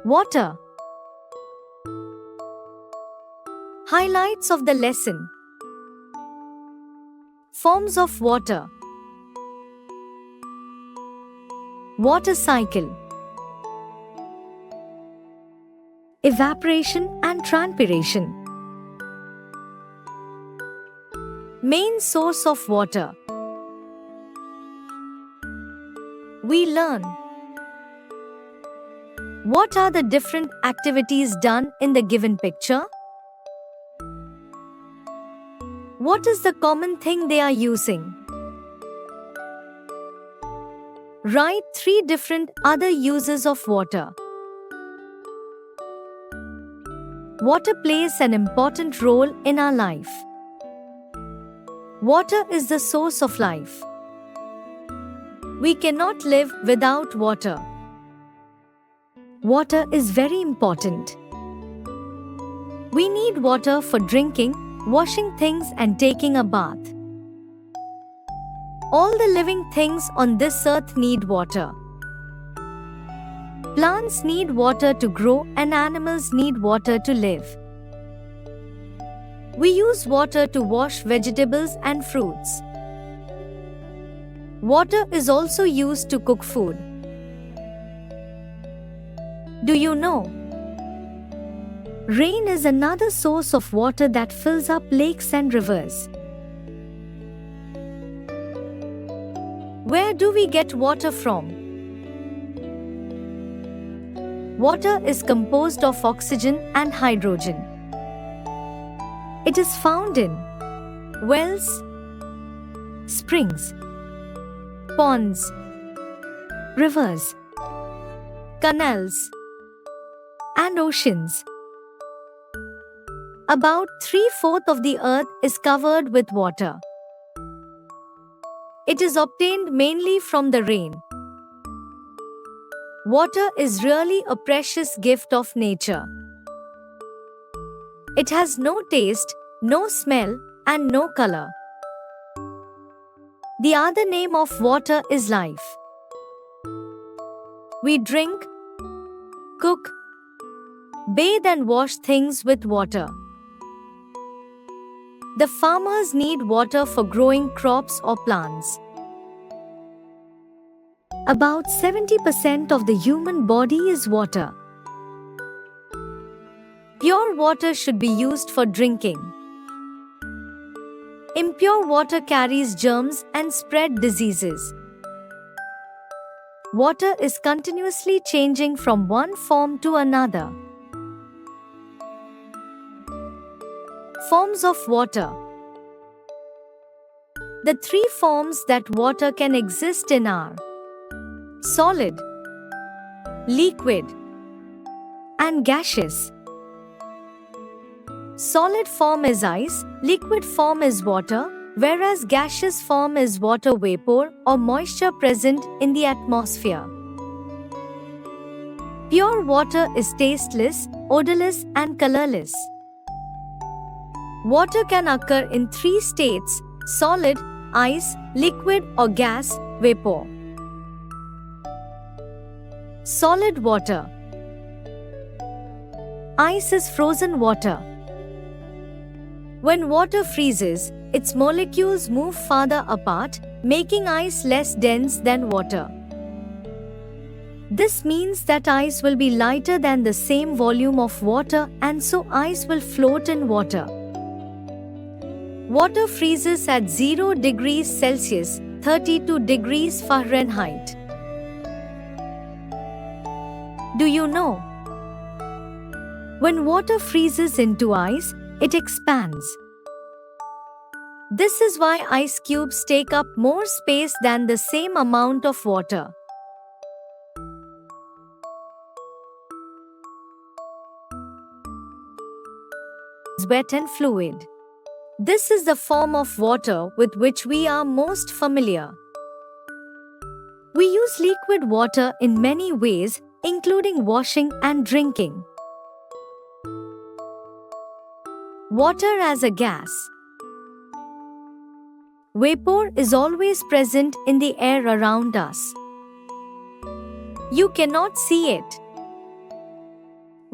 Water. Highlights of the lesson. Forms of water. Water cycle. Evaporation and transpiration. Main source of water. We learn. What are the different activities done in the given picture? What is the common thing they are using? Write 3 different other uses of water. Water plays an important role in our life. Water is the source of life. We cannot live without water. Water is very important. We need water for drinking, washing things and taking a bath. All the living things on this earth need water. Plants need water to grow and animals need water to live. We use water to wash vegetables and fruits. Water is also used to cook food. Do you know? Rain is another source of water that fills up lakes and rivers. Where do we get water from? Water is composed of oxygen and hydrogen. It is found in wells, springs, ponds, rivers, canals, and oceans. About 3/4 of the earth is covered with water. It is obtained mainly from the rain. Water is really a precious gift of nature. It has no taste, no smell, and no color. The other name of water is life. We drink, cook, bathe and wash things with water. The farmers need water for growing crops or plants. About 70% of the human body is water. Pure water should be used for drinking. Impure water carries germs and spread diseases. Water is continuously changing from one form to another. Forms of water. The 3 forms that water can exist in are solid, liquid, and gaseous. Solid form is ice, liquid form is water, whereas gaseous form is water vapor or moisture present in the atmosphere. Pure water is tasteless, odorless, and colorless. Water can occur in 3 states: solid, ice, liquid, or gas, vapor. Solid water. Ice is frozen water. When water freezes, its molecules move farther apart, making ice less dense than water. This means that ice will be lighter than the same volume of water, and so ice will float in water. Water freezes at 0 degrees Celsius, 32 degrees Fahrenheit. Do you know? When water freezes into ice, it expands. This is why ice cubes take up more space than the same amount of water. Wet and fluid. This is the form of water with which we are most familiar. We use liquid water in many ways, including washing and drinking. Water as a gas. Vapor is always present in the air around us. You cannot see it.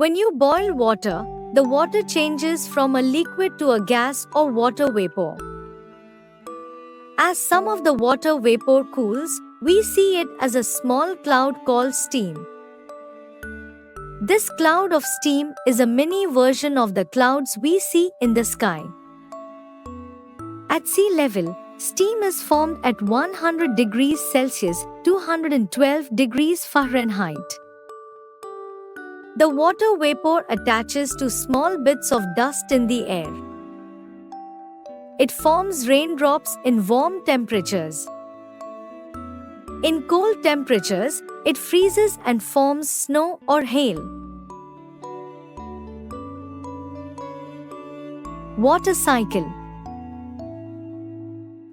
When you boil water, the water changes from a liquid to a gas or water vapor. As some of the water vapor cools, we see it as a small cloud called steam. This cloud of steam is a mini version of the clouds we see in the sky. At sea level, steam is formed at 100 degrees Celsius, 212 degrees Fahrenheit. The water vapor attaches to small bits of dust in the air. It forms raindrops in warm temperatures. In cold temperatures, it freezes and forms snow or hail. Water cycle.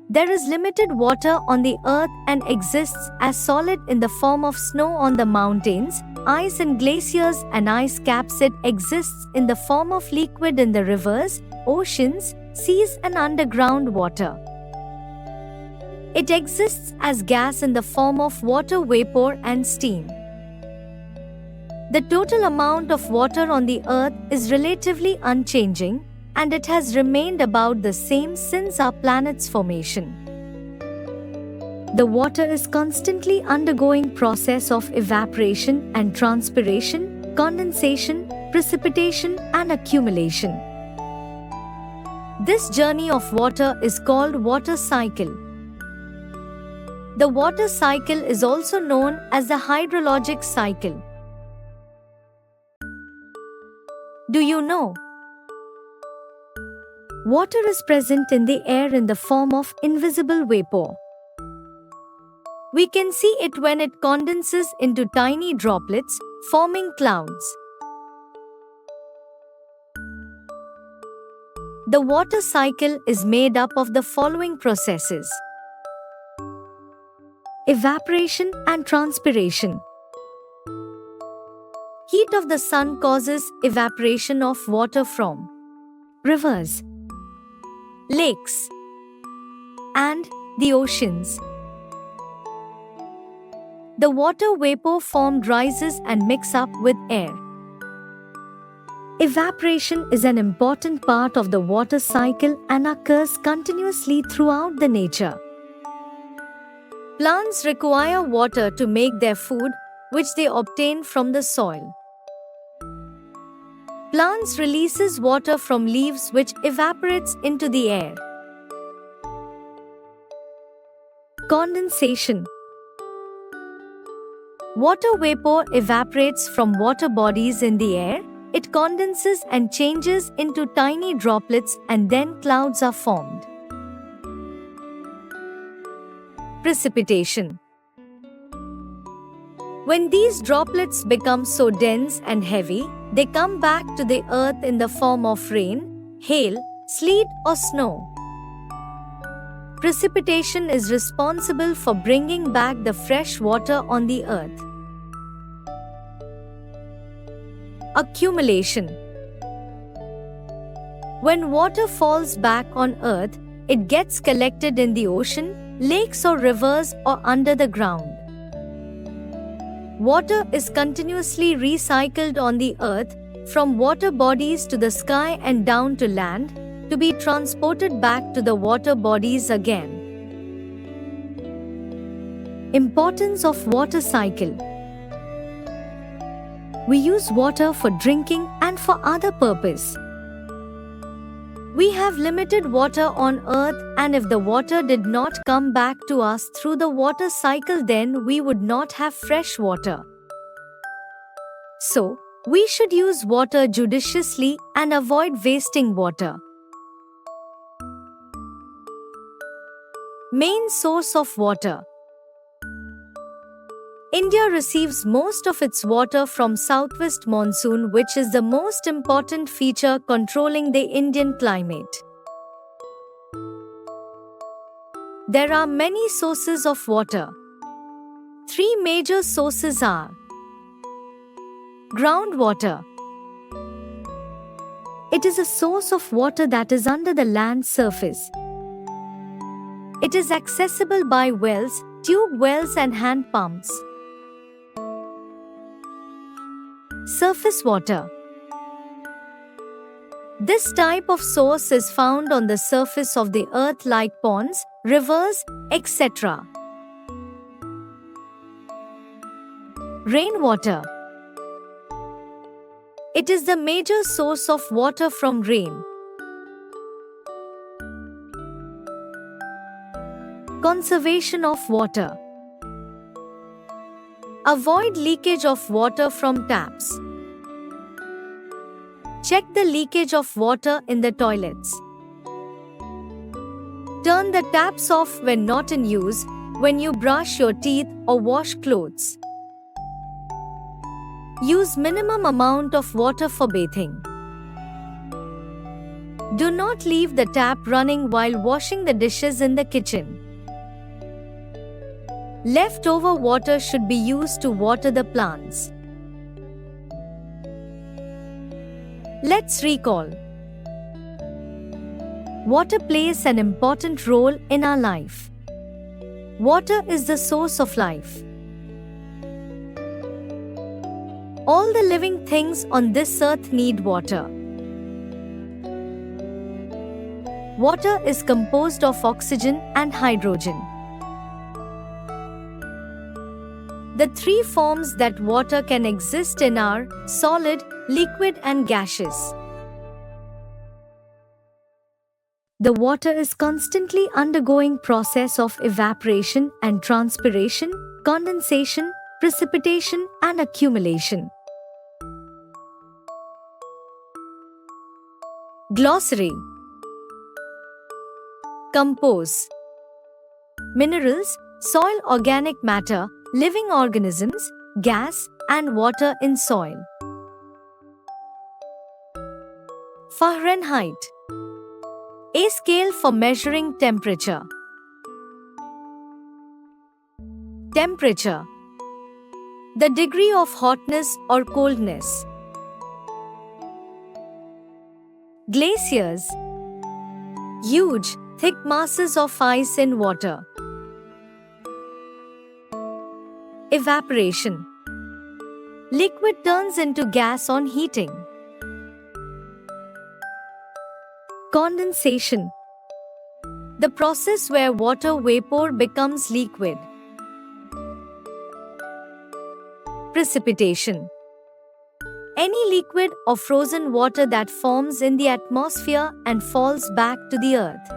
There is limited water on the earth and exists as solid in the form of snow on the mountains, ice in glaciers and ice caps. It exists in the form of liquid in the rivers, oceans, seas and underground water. It exists as gas in the form of water vapor and steam. The total amount of water on the earth is relatively unchanging, and it has remained about the same since our planet's formation. The water is constantly undergoing process of evaporation and transpiration, condensation, precipitation and accumulation. This journey of water is called water cycle. The water cycle is also known as the hydrologic cycle. Do you know? Water is present in the air in the form of invisible vapor. We can see it when it condenses into tiny droplets, forming clouds. The water cycle is made up of the following processes: evaporation and transpiration. Heat of the sun causes evaporation of water from rivers, lakes, and the oceans. The water vapor formed rises and mix up with air. Evaporation is an important part of the water cycle and occurs continuously throughout the nature. Plants require water to make their food, which they obtain from the soil. Plants releases water from leaves which evaporates into the air. Condensation. Water vapor evaporates from water bodies in the air. It condenses and changes into tiny droplets and then clouds are formed. Precipitation. When these droplets become so dense and heavy, they come back to the earth in the form of rain, hail, sleet or snow. Precipitation is responsible for bringing back the fresh water on the earth. Accumulation. When water falls back on earth, it gets collected in the ocean, lakes or rivers or under the ground. Water is continuously recycled on the earth, from water bodies to the sky and down to land, to be transported back to the water bodies again. Importance of water cycle. We use water for drinking and for other purpose. We have limited water on earth, and if the water did not come back to us through the water cycle, then we would not have fresh water. So, we should use water judiciously and avoid wasting water. Main source of water. India receives most of its water from southwest monsoon, which is the most important feature controlling the Indian climate. There are many sources of water. Three major sources are: groundwater. It is a source of water that is under the land surface. It is accessible by wells, tube wells and hand pumps. Surface water. This type of source is found on the surface of the earth like ponds, rivers, etc. Rainwater. It is the major source of water from rain. Conservation of water. Avoid leakage of water from taps. Check the leakage of water in the toilets. Turn the taps off when not in use, when you brush your teeth or wash clothes. Use minimum amount of water for bathing. Do not leave the tap running while washing the dishes in the kitchen. Leftover water should be used to water the plants. Let's recall. Water plays an important role in our life. Water is the source of life. All the living things on this earth need water. Water is composed of oxygen and hydrogen. The three forms that water can exist in are solid, liquid and gaseous. The water is constantly undergoing process of evaporation and transpiration, condensation, precipitation and accumulation. Glossary. Compose. Minerals, soil, organic matter, living organisms, gas, and water in soil. Fahrenheit. A scale for measuring temperature. Temperature. The degree of hotness or coldness. Glaciers. Huge, thick masses of ice in water. Evaporation. Liquid turns into gas on heating. Condensation. The process where water vapor becomes liquid. Precipitation. Any liquid or frozen water that forms in the atmosphere and falls back to the earth.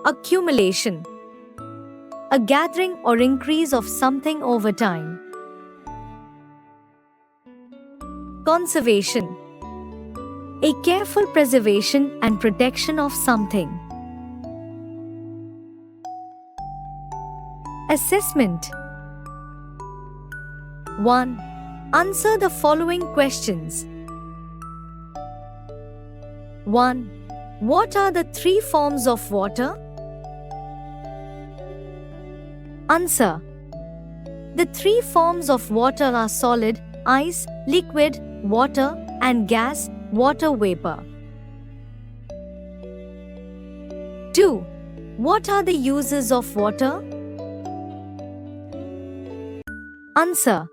Accumulation. A gathering or increase of something over time. Conservation. A careful preservation and protection of something. Assessment. 1. Answer the following questions. 1. What are the three forms of water? Answer. The three forms of water are solid, ice, liquid, water, and gas, water vapor. 2. What are the uses of water? Answer.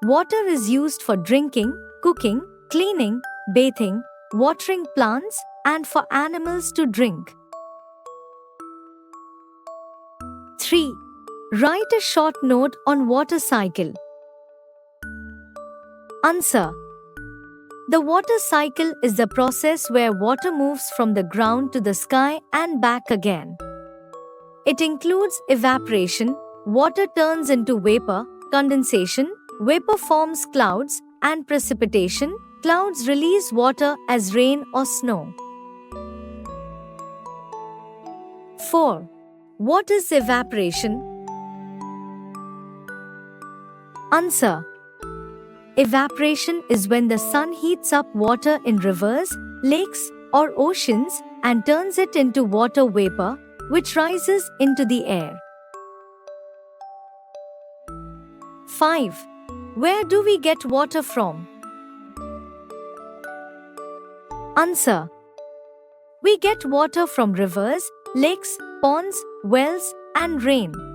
Water is used for drinking, cooking, cleaning, bathing, watering plants, and for animals to drink. 3. Write a short note on water cycle. Answer. The water cycle is the process where water moves from the ground to the sky and back again. It includes evaporation, water turns into vapor, condensation, vapor forms clouds, and precipitation, clouds release water as rain or snow. 4. What is evaporation? Answer. Evaporation is when the sun heats up water in rivers, lakes, or oceans and turns it into water vapor, which rises into the air. 5. Where do we get water from? Answer. We get water from rivers, lakes, ponds, wells, and rain.